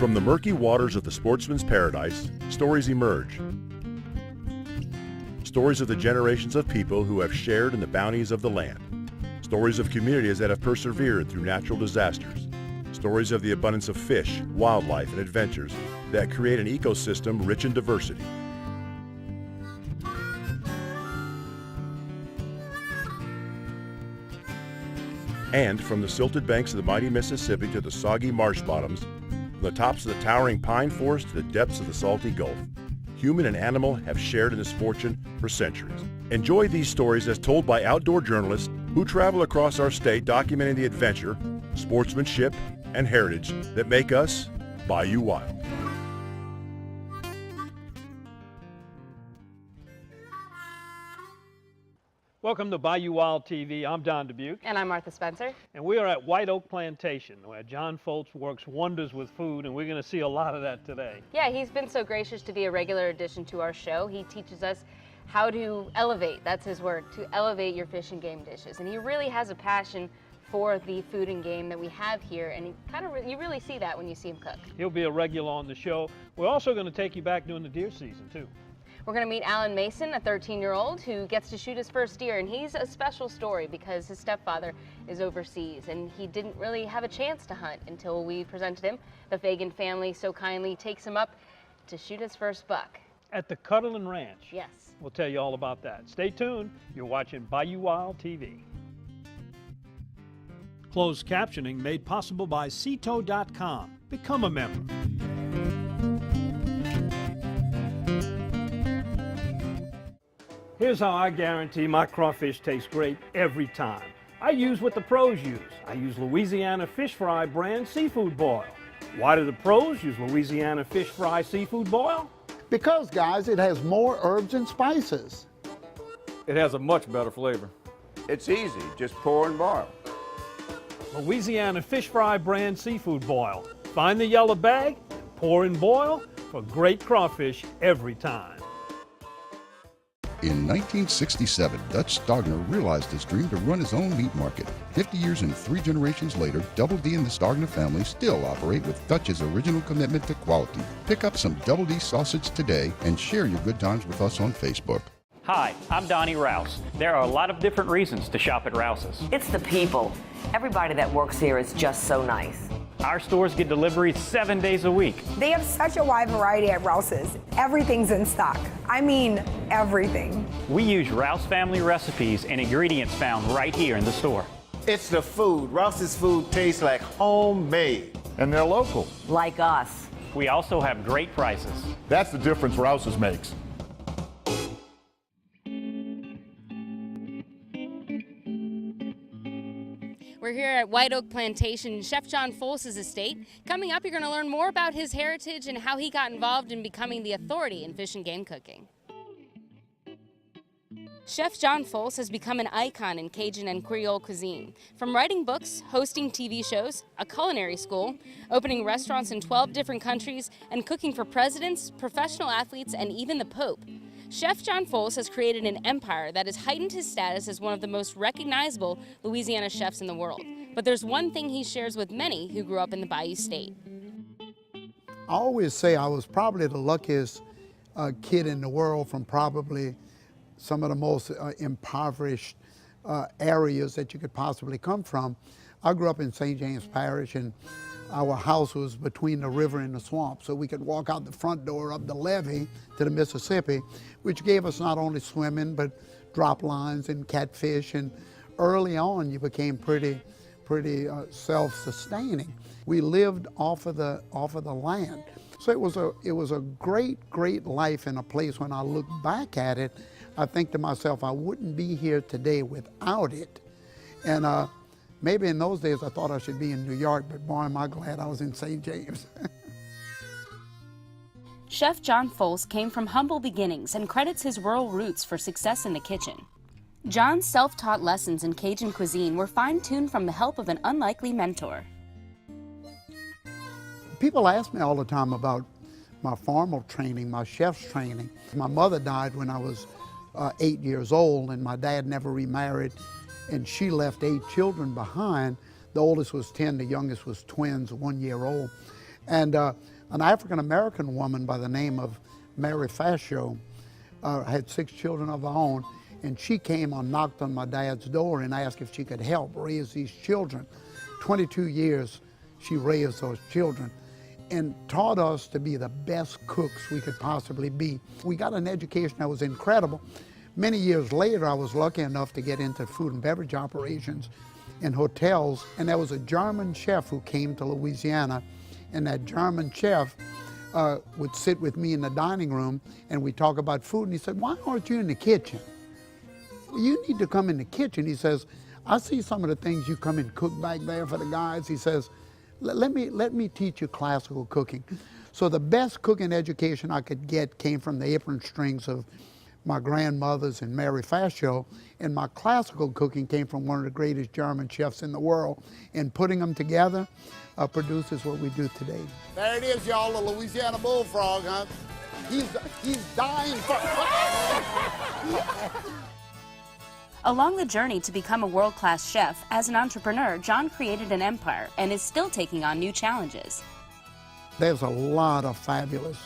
From the murky waters of the sportsman's paradise, stories emerge. Stories of the generations of people who have shared in the bounties of the land. Stories of communities that have persevered through natural disasters. Stories of the abundance of fish, wildlife, and adventures that create an ecosystem rich in diversity. And from the silted banks of the mighty Mississippi to the soggy marsh bottoms, from the tops of the towering pine forest to the depths of the salty Gulf, human and animal have shared in this fortune for centuries. Enjoy these stories as told by outdoor journalists who travel across our state documenting the adventure, sportsmanship, and heritage that make us Bayou Wild. Welcome to Bayou Wild TV. I'm Don Dubuque. And I'm Martha Spencer. And we are at White Oak Plantation, where John Folse works wonders with food, and we're going to see a lot of that today. Yeah, he's been so gracious to be a regular addition to our show. He teaches us how to elevate, that's his word, to elevate your fish and game dishes. And he really has a passion for the food and game that we have here, and you really see that when you see him cook. He'll be a regular on the show. We're also going to take you back during the deer season, too. We're going to meet Alan Mason, a 13-year-old who gets to shoot his first deer, and he's a special story because his stepfather is overseas and he didn't really have a chance to hunt until we presented him. The Fagan family so kindly takes him up to shoot his first buck. At the Cuddlin' Ranch. Yes. We'll tell you all about that. Stay tuned. You're watching Bayou Wild TV. Closed captioning made possible by Ceto.com. Become a member. Here's how I guarantee my crawfish taste great every time. I use what the pros use. I use Louisiana Fish Fry brand seafood boil. Why do the pros use Louisiana Fish Fry seafood boil? Because, guys, it has more herbs and spices. It has a much better flavor. It's easy, just pour and boil. Louisiana Fish Fry brand seafood boil. Find the yellow bag, pour and boil for great crawfish every time. In 1967, Dutch Stogner realized his dream to run his own meat market. 50 years and 3 generations later, Double D and the Stogner family still operate with Dutch's original commitment to quality. Pick up some Double D sausage today and share your good times with us on Facebook. Hi, I'm Donnie Rouse. There are a lot of different reasons to shop at Rouse's. It's the people. Everybody that works here is just so nice. Our stores get deliveries 7 days a week. They have such a wide variety at Rouse's. Everything's in stock. I mean, everything. We use Rouse family recipes and ingredients found right here in the store. It's the food. Rouse's food tastes like homemade. And they're local. Like us. We also have great prices. That's the difference Rouse's makes. We're here at White Oak Plantation, Chef John Folse's estate. Coming up, you're going to learn more about his heritage and how he got involved in becoming the authority in fish and game cooking. Chef John Folse has become an icon in Cajun and Creole cuisine. From writing books, hosting TV shows, a culinary school, opening restaurants in 12 different countries, and cooking for presidents, professional athletes, and even the Pope. Chef John Folse has created an empire that has heightened his status as one of the most recognizable Louisiana chefs in the world. But there's one thing he shares with many who grew up in the Bayou State. I always say I was probably the luckiest kid in the world from probably some of the most impoverished areas that you could possibly come from. I grew up in St. James Parish, and our house was between the river and the swamp, so we could walk out the front door up the levee to the Mississippi, which gave us not only swimming, but drop lines and catfish, and early on you became pretty self-sustaining. We lived off of the land. So it was a great life in a place. When I look back at it, I think to myself, I wouldn't be here today without it. And maybe in those days I thought I should be in New York, but boy, am I glad I was in St. James. Chef John Folse came from humble beginnings and credits his rural roots for success in the kitchen. John's self-taught lessons in Cajun cuisine were fine-tuned from the help of an unlikely mentor. People ask me all the time about my formal training, my chef's training. My mother died when I was 8 years old, and my dad never remarried, and she left 8 children behind. The oldest was 10, the youngest was twins, 1 year old. And an African-American woman by the name of Mary Fascio had 6 children of her own, and she came and knocked on my dad's door and asked if she could help raise these children. 22 years she raised those children and taught us to be the best cooks we could possibly be. We got an education that was incredible. Many years later, I was lucky enough to get into food and beverage operations in hotels, and there was a German chef who came to Louisiana, and that German chef would sit with me in the dining room and we'd talk about food, and he said, "Why aren't you in the kitchen? You need to come in the kitchen." He says, "I see some of the things you come and cook back there for the guys." He says, let me teach you classical cooking. So the best cooking education I could get came from the apron strings of my grandmothers and Mary Fascio, and my classical cooking came from one of the greatest German chefs in the world. And putting them together produces what we do today. There it is, y'all, the Louisiana bullfrog, huh? He's dying for... Along the journey to become a world-class chef, as an entrepreneur, John created an empire and is still taking on new challenges. There's a lot of fabulous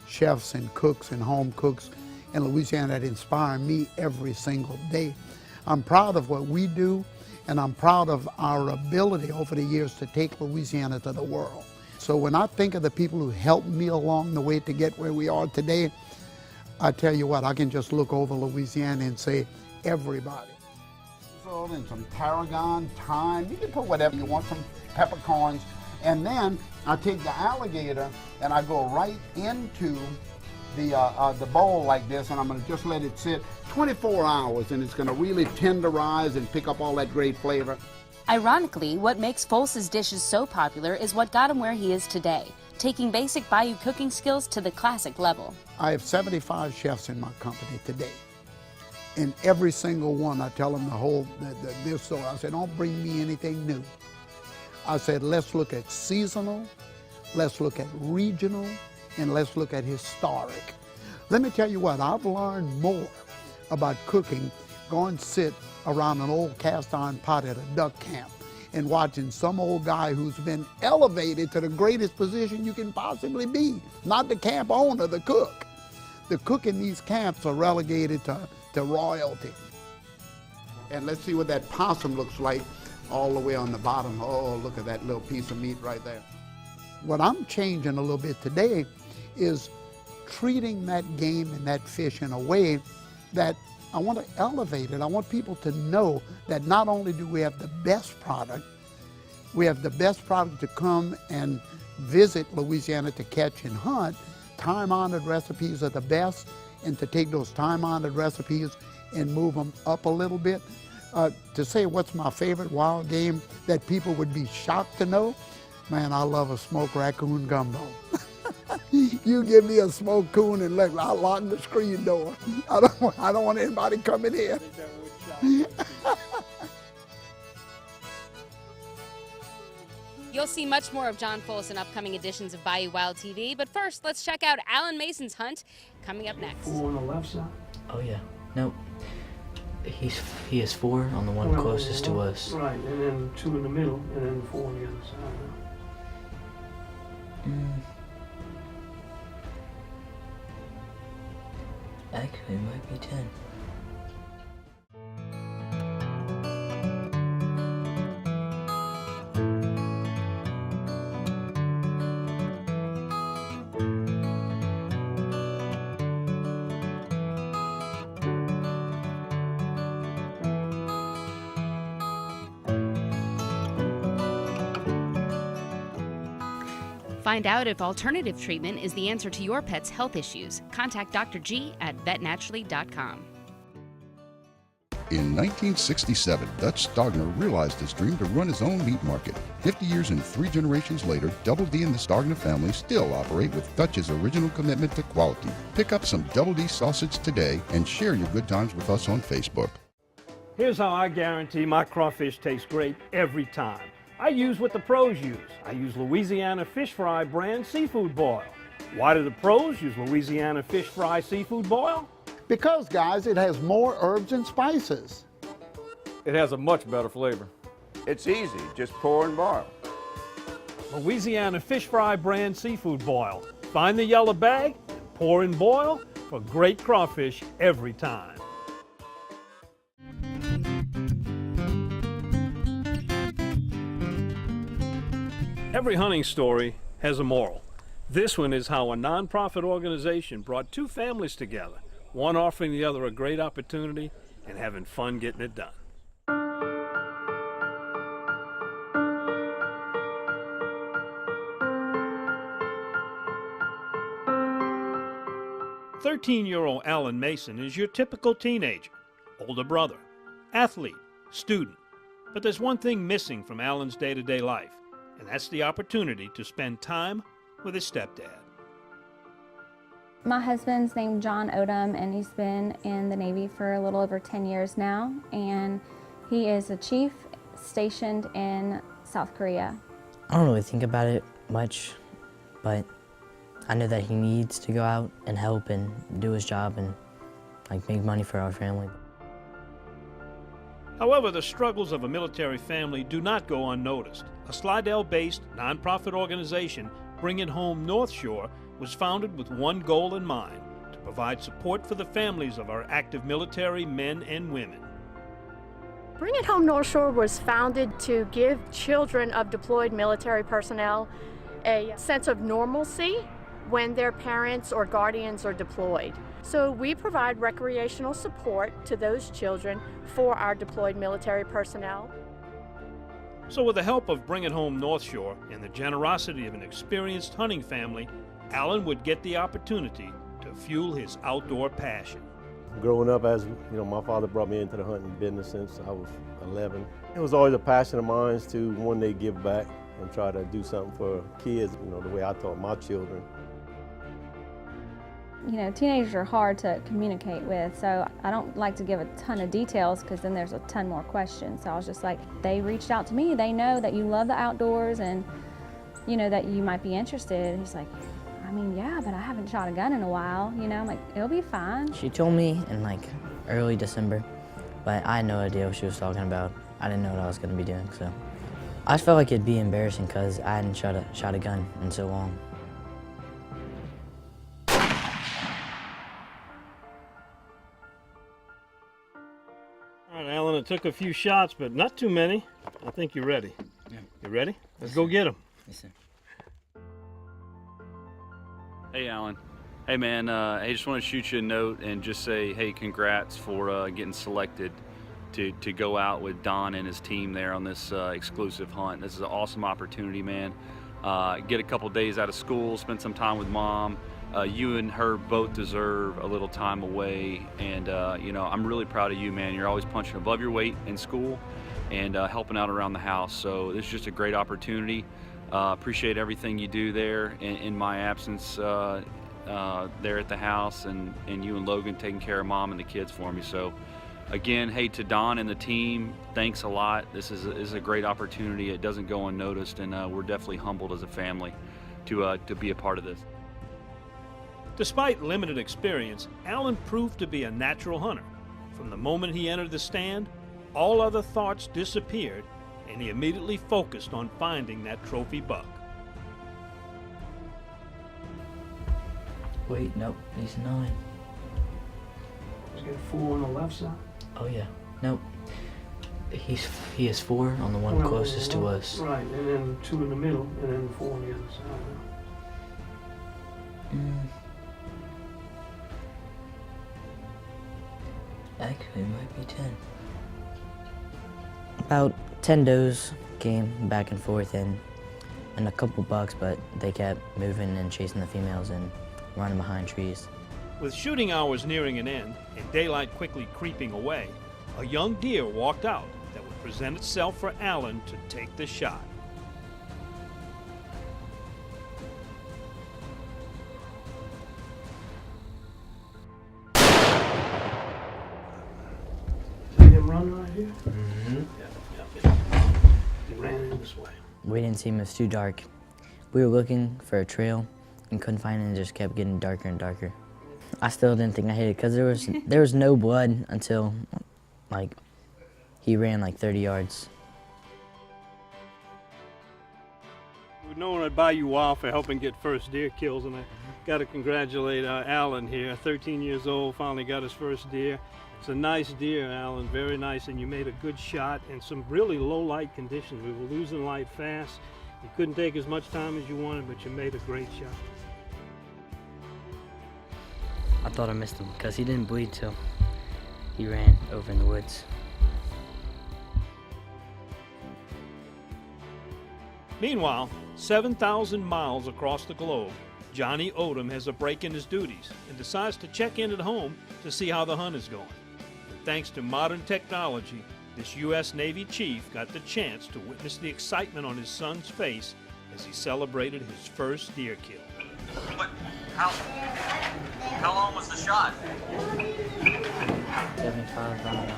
chefs and cooks and home cooks in Louisiana that inspire me every single day. I'm proud of what we do, and I'm proud of our ability over the years to take Louisiana to the world. So when I think of the people who helped me along the way to get where we are today, I tell you what, I can just look over Louisiana and say, everybody. And some tarragon, thyme, you can put whatever you want, some peppercorns, and then I take the alligator and I go right into the bowl like this, and I'm going to just let it sit 24 hours, and it's going to really tenderize and pick up all that great flavor. Ironically, what makes Folse's dishes so popular is what got him where he is today, taking basic Bayou cooking skills to the classic level. I have 75 chefs in my company today. And every single one, I tell them this story. I said, don't bring me anything new. I said, let's look at seasonal, let's look at regional, and let's look at historic. Let me tell you what, I've learned more about cooking going to sit around an old cast iron pot at a duck camp and watching some old guy who's been elevated to the greatest position you can possibly be. Not the camp owner, the cook. The cook in these camps are relegated to royalty. And let's see what that possum looks like all the way on the bottom. Oh, look at that little piece of meat right there. What I'm changing a little bit today is treating that game and that fish in a way that I want to elevate it. I want people to know that not only do we have the best product, we have the best product to come and visit Louisiana to catch and hunt. Time-honored recipes are the best, and to take those time-honored recipes and move them up a little bit. To say what's my favorite wild game that people would be shocked to know, man, I love a smoked raccoon gumbo. You give me a smoked coon and look, I'll lock the screen door. I don't want anybody coming in. You'll see much more of John Folse in upcoming editions of Bayou Wild TV, but first, let's check out Alan Mason's hunt coming up next. 4 on the left side? Oh yeah, no. He has 4 on the one closest to us. Right, and then 2 in the middle, and then 4 on the other side. Actually, it might be 10. Find out if alternative treatment is the answer to your pet's health issues. Contact Dr. G at vetnaturally.com. In 1967, Dutch Stogner realized his dream to run his own meat market. 50 years and 3 generations later, Double D and the Stogner family still operate with Dutch's original commitment to quality. Pick up some Double D sausage today and share your good times with us on Facebook. Here's how I guarantee my crawfish tastes great every time. I use what the pros use. I use Louisiana Fish Fry brand seafood boil. Why do the pros use Louisiana Fish Fry seafood boil? Because, guys, it has more herbs and spices. It has a much better flavor. It's easy, just pour and boil. Louisiana fish fry brand seafood boil. Find the yellow bag, pour and boil for great crawfish every time. Every hunting story has a moral. This one is how a nonprofit organization brought two families together, one offering the other a great opportunity and having fun getting it done. 13-year-old Alan Mason is your typical teenager, older brother, athlete, student. But there's one thing missing from Alan's day-to-day life, and that's the opportunity to spend time with his stepdad. My husband's named John Odom, and he's been in the Navy for a little over 10 years now, and he is a chief stationed in South Korea. I don't really think about it much, but I know that he needs to go out and help and do his job and make money for our family. However, the struggles of a military family do not go unnoticed. A Slidell-based nonprofit organization, Bring It Home North Shore, was founded with one goal in mind: to provide support for the families of our active military men and women. Bring It Home North Shore was founded to give children of deployed military personnel a sense of normalcy when their parents or guardians are deployed. So we provide recreational support to those children for our deployed military personnel. So with the help of Bring It Home North Shore and the generosity of an experienced hunting family, Alan would get the opportunity to fuel his outdoor passion. Growing up, as you know, my father brought me into the hunting business since I was 11. It was always a passion of mine to one day give back and try to do something for kids, you know, the way I taught my children. You know, teenagers are hard to communicate with, so I don't like to give a ton of details because then there's a ton more questions. So I was just like, they reached out to me, they know that you love the outdoors and, you know, that you might be interested. And he's like, I mean, yeah, but I haven't shot a gun in a while, you know, I'm like, it'll be fine. She told me in early December, but I had no idea what she was talking about. I didn't know what I was going to be doing, so. I just felt like it'd be embarrassing because I hadn't shot a gun in so long. All right, Alan, it took a few shots, but not too many. I think you're ready. Yeah. You ready? Let's go get them. Yes, sir. Hey, Alan. Hey, man, I just want to shoot you a note and just say, hey, congrats for getting selected to go out with Don and his team there on this exclusive hunt. This is an awesome opportunity, man. Get a couple days out of school, spend some time with Mom. You and her both deserve a little time away, and you know, I'm really proud of you, man. You're always punching above your weight in school and helping out around the house, so this is just a great opportunity. Appreciate everything you do there in my absence there at the house, and you and Logan taking care of Mom and the kids for me. So again, hey, to Don and the team, thanks a lot. This is a great opportunity. It doesn't go unnoticed, and we're definitely humbled as a family to be a part of this. Despite limited experience, Alan proved to be a natural hunter. From the moment he entered the stand, all other thoughts disappeared, and he immediately focused on finding that trophy buck. Wait, nope, he's 9. He's got 4 on the left side. Oh yeah, nope. He has 4 on the one closest to us. Right, and then 2 in the middle, and then 4 on the other side. Actually, it might be 10. About 10 does came back and forth and a couple bucks, but they kept moving and chasing the females and running behind trees. With shooting hours nearing an end and daylight quickly creeping away, a young deer walked out that would present itself for Alan to take the shot. Run right here? Mm-hmm. Yep. He ran in this way. We didn't see him, it was too dark. We were looking for a trail and couldn't find it, and it just kept getting darker and darker. I still didn't think I hit it because there was no blood until He ran like 30 yards. We're known at Bayou for helping get first deer kills, and I got to congratulate Alan here, 13 years old, finally got his first deer. It's a nice deer, Alan, very nice, and you made a good shot in some really low light conditions. We were losing light fast. You couldn't take as much time as you wanted, but you made a great shot. I thought I missed him because he didn't bleed till he ran over in the woods. Meanwhile, 7,000 miles across the globe, Johnny Odom has a break in his duties and decides to check in at home to see how the hunt is going. And thanks to modern technology, this U.S. Navy chief got the chance to witness the excitement on his son's face as he celebrated his first deer kill. But how long was the shot? 75 rounds.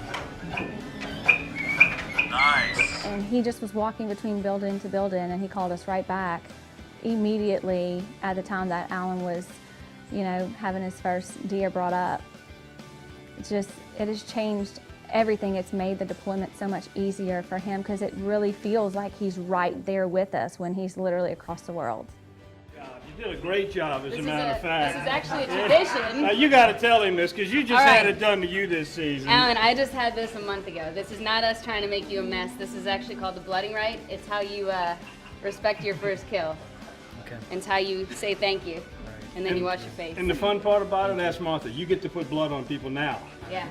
Nice. And he just was walking between building to building, and he called us right back immediately at the time that Alan was, you know, having his first deer brought up. It has changed everything. It's made the deployment so much easier for him because it really feels like he's right there with us when he's literally across the world. You did a great job, as a matter of fact. This is actually a tradition. Now you got to tell him this because you just had it done to you this season. Alan, I just had this a month ago. This is not us trying to make you a mess. This is actually called the blooding rite. It's how you respect your first kill. Okay. It's how you say thank you, and then you wash your face. And the fun part about it, ask Martha, you get to put blood on people now. Yeah.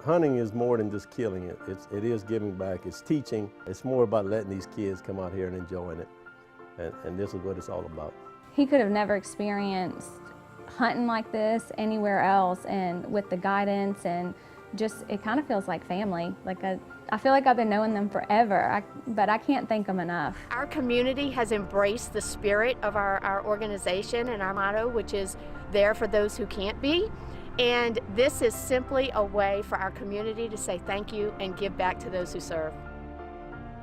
Hunting is more than just killing it. It is giving back. It's teaching. It's more about letting these kids come out here and enjoying it. And this is what it's all about. He could have never experienced hunting like this anywhere else, and with the guidance and just, it kind of feels like family. Like I feel like I've been knowing them forever, but I can't thank them enough. Our community has embraced the spirit of our organization and our motto, which is there for those who can't be. And this is simply a way for our community to say thank you and give back to those who serve.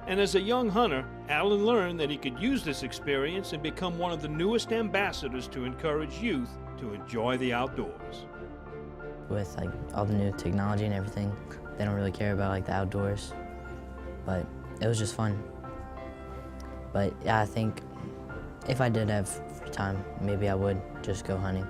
And as a young hunter, Alan learned that he could use this experience and become one of the newest ambassadors to encourage youth to enjoy the outdoors. With like all the new technology and everything, they don't really care about like the outdoors, but it was just fun. But yeah, I think if I did have free time, maybe I would just go hunting.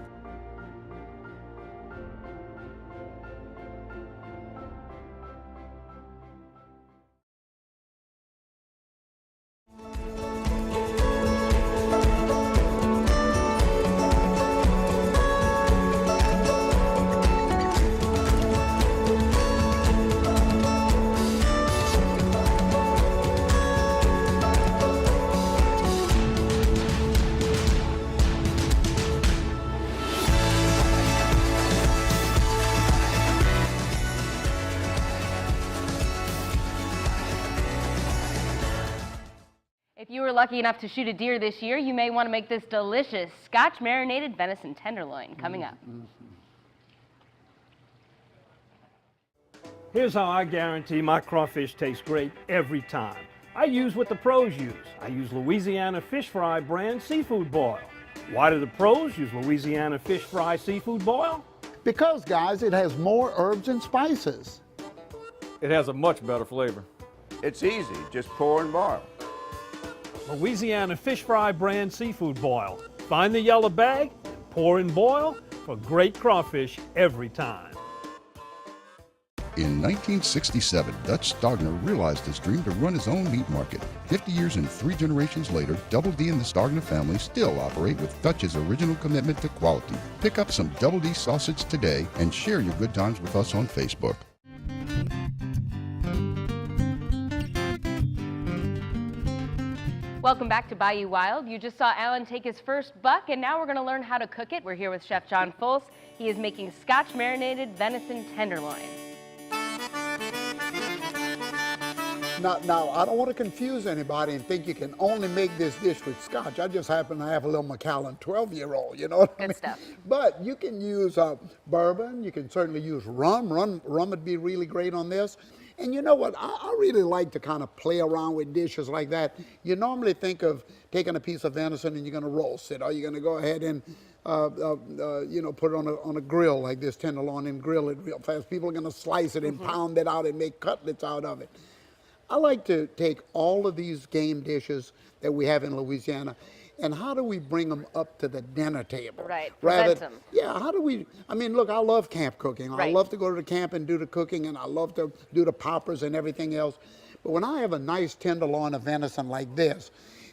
If you were lucky enough to shoot a deer this year, you may want to make this delicious Scotch marinated venison tenderloin coming up. Here's how I guarantee my crawfish tastes great every time. I use what the pros use. I use Louisiana Fish Fry brand seafood boil. Why do the pros use Louisiana Fish Fry seafood boil? Because, guys, it has more herbs and spices. It has a much better flavor. It's easy, just pour and boil. Louisiana Fish Fry brand seafood boil. Find the yellow bag, pour and boil for great crawfish every time. In 1967, Dutch Stogner realized his dream to run his own meat market. 50 years and 3 generations later, Double D and the Stogner family still operate with Dutch's original commitment to quality. Pick up some Double D sausage today and share your good times with us on Facebook. Welcome back to Bayou Wild. You just saw Alan take his first buck, and now we're going to learn how to cook it. We're here with Chef John Folse. He is making Scotch marinated venison tenderloin. Now, I don't want to confuse anybody and think you can only make this dish with Scotch. I just happen to have a little Macallan 12-year-old, you know what I mean? Good stuff. But you can use bourbon. You can certainly use rum. Rum would be really great on this. And you know what? I really like to kind of play around with dishes like that. You normally think of taking a piece of venison and you're going to roast it, or you're going to go ahead and put it on a grill like this tenderloin and grill it real fast. People are going to slice it and pound it out and make cutlets out of it. I like to take all of these game dishes that we have in Louisiana, and how do we bring them up to the dinner table? Right, present them. Yeah, how do we, I mean, look, I love camp cooking. I love to go to the camp and do the cooking, and I love to do the poppers and everything else. But when I have a nice tenderloin of venison like this,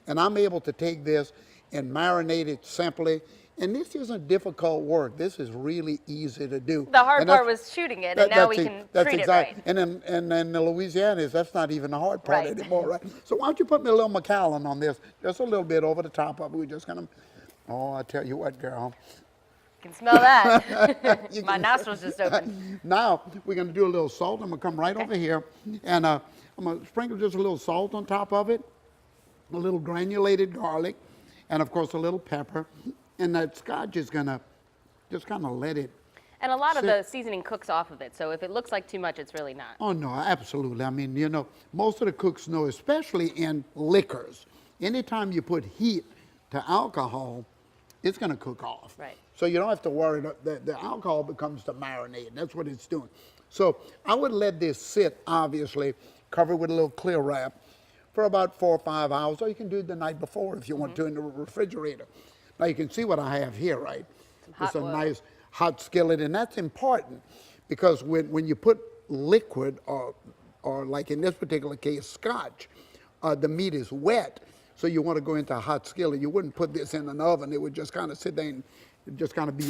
and I'm able to take this and marinate it simply, and this isn't difficult work. This is really easy to do. The hard part was shooting it, and now we can treat it right. And in Louisiana, that's not even the hard part anymore, right? So why don't you put me a little McAllen on this, just a little bit over the top of it. We're just gonna, oh, I tell you what, girl. You can smell that. My nostrils just opened. Now we're gonna do a little salt. I'm gonna come right over here, and I'm gonna sprinkle just a little salt on top of it, a little granulated garlic, and of course a little pepper. And that Scotch is gonna just kind of let it. And a lot of the seasoning cooks off of it, so if it looks like too much, it's really not. Oh no, absolutely. I mean, most of the cooks know, especially in liquors, anytime you put heat to alcohol, it's gonna cook off. Right. So you don't have to worry. The alcohol becomes the marinade. That's what it's doing. So I would let this sit, obviously, covered with a little clear wrap, for about 4 or 5 hours, or you can do it the night before if you want to in the refrigerator. Now you can see what I have here, right? It's a nice hot skillet, and that's important because when you put liquid or like in this particular case, Scotch, the meat is wet, so you want to go into a hot skillet. You wouldn't put this in an oven. It would just kind of sit there and just kind of be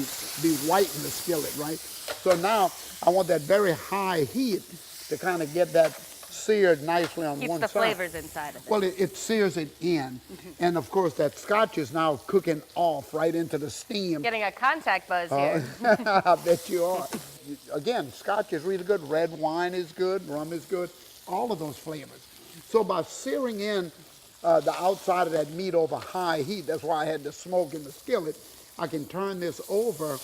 white in the skillet, right? So now I want that very high heat to kind of get that seared nicely on one side. Keeps the flavors inside of it. Well, it sears it in. And of course, that Scotch is now cooking off right into the steam. Getting a contact buzz here. I bet you are. Again, Scotch is really good. Red wine is good. Rum is good. All of those flavors. So by searing in the outside of that meat over high heat, that's why I had the smoke in the skillet, I can turn this over,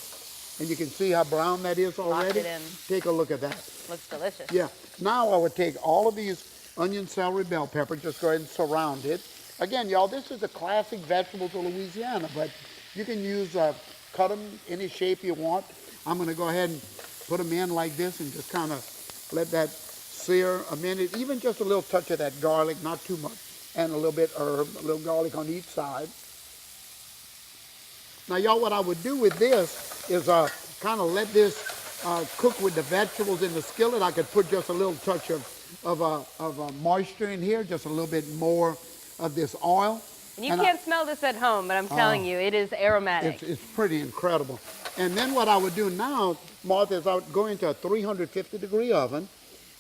and you can see how brown that is already. Lock it in. Take a look at that. Looks delicious. Yeah. Now I would take all of these onion, celery, bell pepper, just go ahead and surround it. Again, y'all, this is a classic vegetable to Louisiana, but you can use, cut them any shape you want. I'm going to go ahead and put them in like this and just kind of let that sear a minute, even just a little touch of that garlic, not too much, and a little bit herb, a little garlic on each side. Now, y'all, what I would do with this is kind of let this cook with the vegetables in the skillet. I could put just a little touch of moisture in here, just a little bit more of this oil. And you can't smell this at home, but I'm telling you, it is aromatic. It's pretty incredible. And then what I would do now, Martha, is I would go into a 350-degree oven,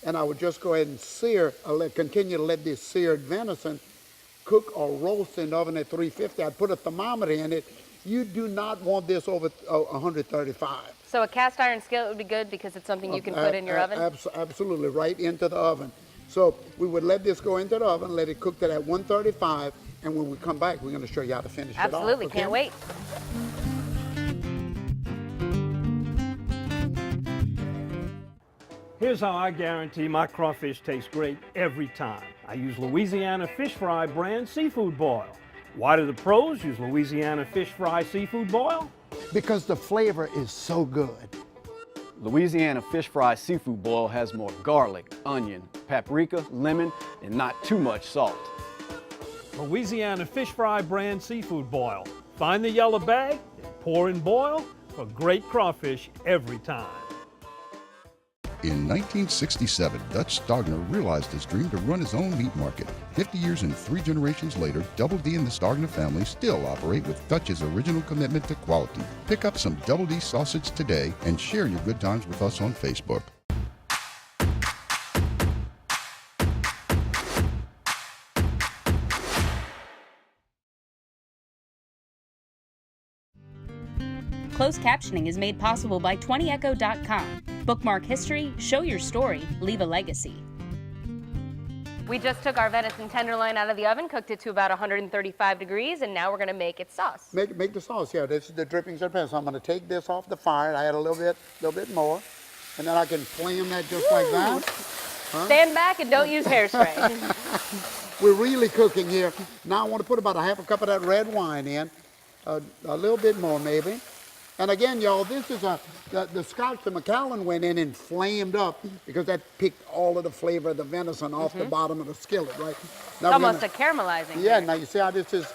and I would just go ahead and sear, continue to let this seared venison cook or roast in the oven at 350. I'd put a thermometer in it. You do not want this over 135. So a cast iron skillet would be good because it's something you can put in your oven? Absolutely, right into the oven. So we would let this go into the oven, let it cook to that 135, and when we come back, we're going to show you how to finish it off. Absolutely, can't wait. Here's how I guarantee my crawfish tastes great every time. I use Louisiana Fish Fry brand seafood boil. Why do the pros use Louisiana Fish Fry seafood boil? Because the flavor is so good. Louisiana Fish Fry Seafood Boil has more garlic, onion, paprika, lemon, and not too much salt. Louisiana Fish Fry brand seafood boil. Find the yellow bag, pour and boil for great crawfish every time. In 1967, Dutch Stogner realized his dream to run his own meat market. 50 years and 3 generations later, Double D and the Stogner family still operate with Dutch's original commitment to quality. Pick up some Double D sausage today and share your good times with us on Facebook. Closed captioning is made possible by 20echo.com. Bookmark history, show your story, leave a legacy. We just took our venison tenderloin out of the oven, cooked it to about 135 degrees, and now we're going to make its sauce. Make the sauce, yeah. This is the drippings and pepper. So I'm going to take this off the fire. I add a little bit more, and then I can flame that just like that. Huh? Stand back and don't use hairspray. We're really cooking here. Now I want to put about a half a cup of that red wine in. a little bit more maybe. And again, y'all, this is the Scotch, the Macallan went in and flamed up because that picked all of the flavor of the venison off the bottom of the skillet, right? Now Almost a caramelizing. Yeah, now you see how this is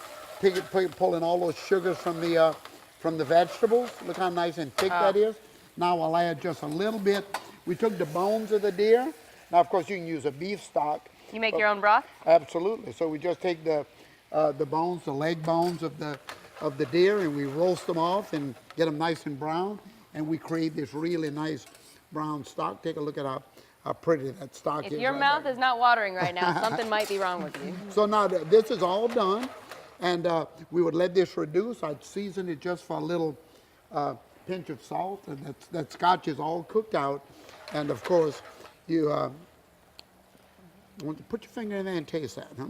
pulling all those sugars from the vegetables? Look how nice and thick that is. Now I'll add just a little bit. We took the bones of the deer. Now, of course, you can use a beef stock. You make your own broth? Absolutely. So we just take the bones, the leg bones of the deer, and we roast them off and get them nice and brown, and we create this really nice brown stock. Take a look at how pretty that stock is. If your mouth is not watering right now, something might be wrong with you. So now this is all done, and we would let this reduce. I'd season it just for a little pinch of salt, and that Scotch is all cooked out. And of course, you want to put your finger in there and taste that, huh?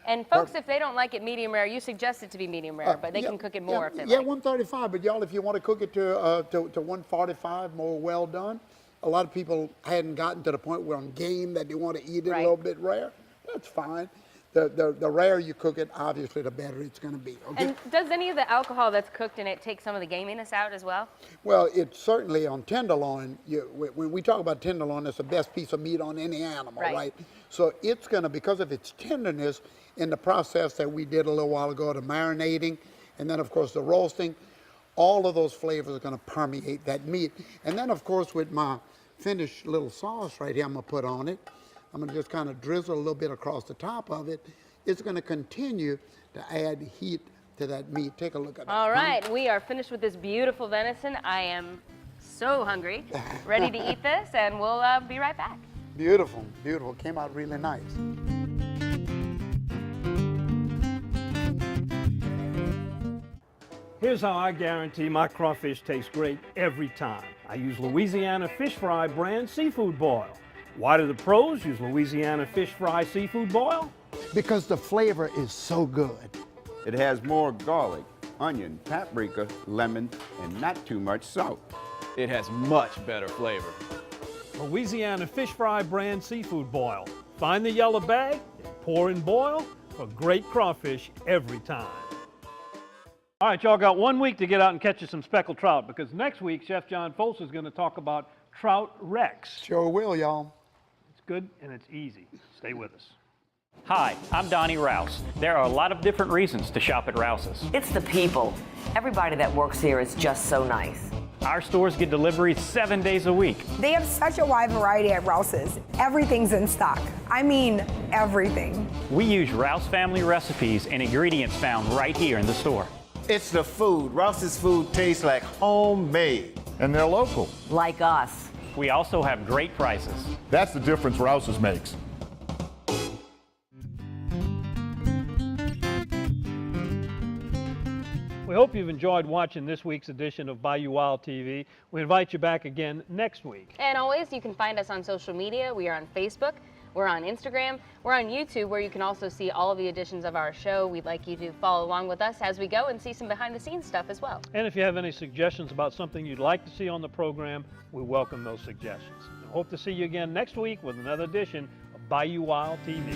And folks, if they don't like it medium rare, you suggest it to be medium rare, but they can cook it more if they like. 135, but y'all, if you want to cook it to 145, more well done. A lot of people hadn't gotten to the point where on game that they want to eat it a little bit rare. That's fine. The rarer you cook it, obviously, the better it's going to be. Okay? And does any of the alcohol that's cooked in it take some of the gaminess out as well? Well, it's certainly on tenderloin. When we talk about tenderloin, it's the best piece of meat on any animal, right? So it's going to, because of its tenderness, in the process that we did a little while ago, the marinating, and then, of course, the roasting, all of those flavors are going to permeate that meat. And then, of course, with my finished little sauce right here I'm going to put on it, I'm going to just kind of drizzle a little bit across the top of it. It's going to continue to add heat to that meat. Take a look at that. All right, we are finished with this beautiful venison. I am so hungry, ready to eat this, and we'll be right back. Beautiful, beautiful. Came out really nice. Here's how I guarantee my crawfish tastes great every time. I use Louisiana Fish Fry brand seafood boil. Why do the pros use Louisiana Fish Fry seafood boil? Because the flavor is so good. It has more garlic, onion, paprika, lemon, and not too much salt. It has much better flavor. Louisiana Fish Fry brand seafood boil. Find the yellow bag, pour and boil for great crawfish every time. All right, y'all got 1 week to get out and catch you some speckled trout, because next week Chef John Folse is going to talk about trout wrecks. Sure will, y'all. It's good and it's easy. Stay with us. Hi, I'm Donnie Rouse. There are a lot of different reasons to shop at Rouse's. It's the people. Everybody that works here is just so nice. Our stores get deliveries 7 days a week. They have such a wide variety at Rouse's. Everything's in stock. I mean, everything. We use Rouse family recipes and ingredients found right here in the store. It's the food. Rouse's food tastes like homemade. And they're local. Like us. We also have great prices. That's the difference Rouse's makes. We hope you've enjoyed watching this week's edition of Bayou Wild TV. We invite you back again next week. And always, you can find us on social media. We are on Facebook. We're on Instagram. We're on YouTube, where you can also see all of the editions of our show. We'd like you to follow along with us as we go and see some behind-the-scenes stuff as well. And if you have any suggestions about something you'd like to see on the program, we welcome those suggestions. And hope to see you again next week with another edition of Bayou Wild TV.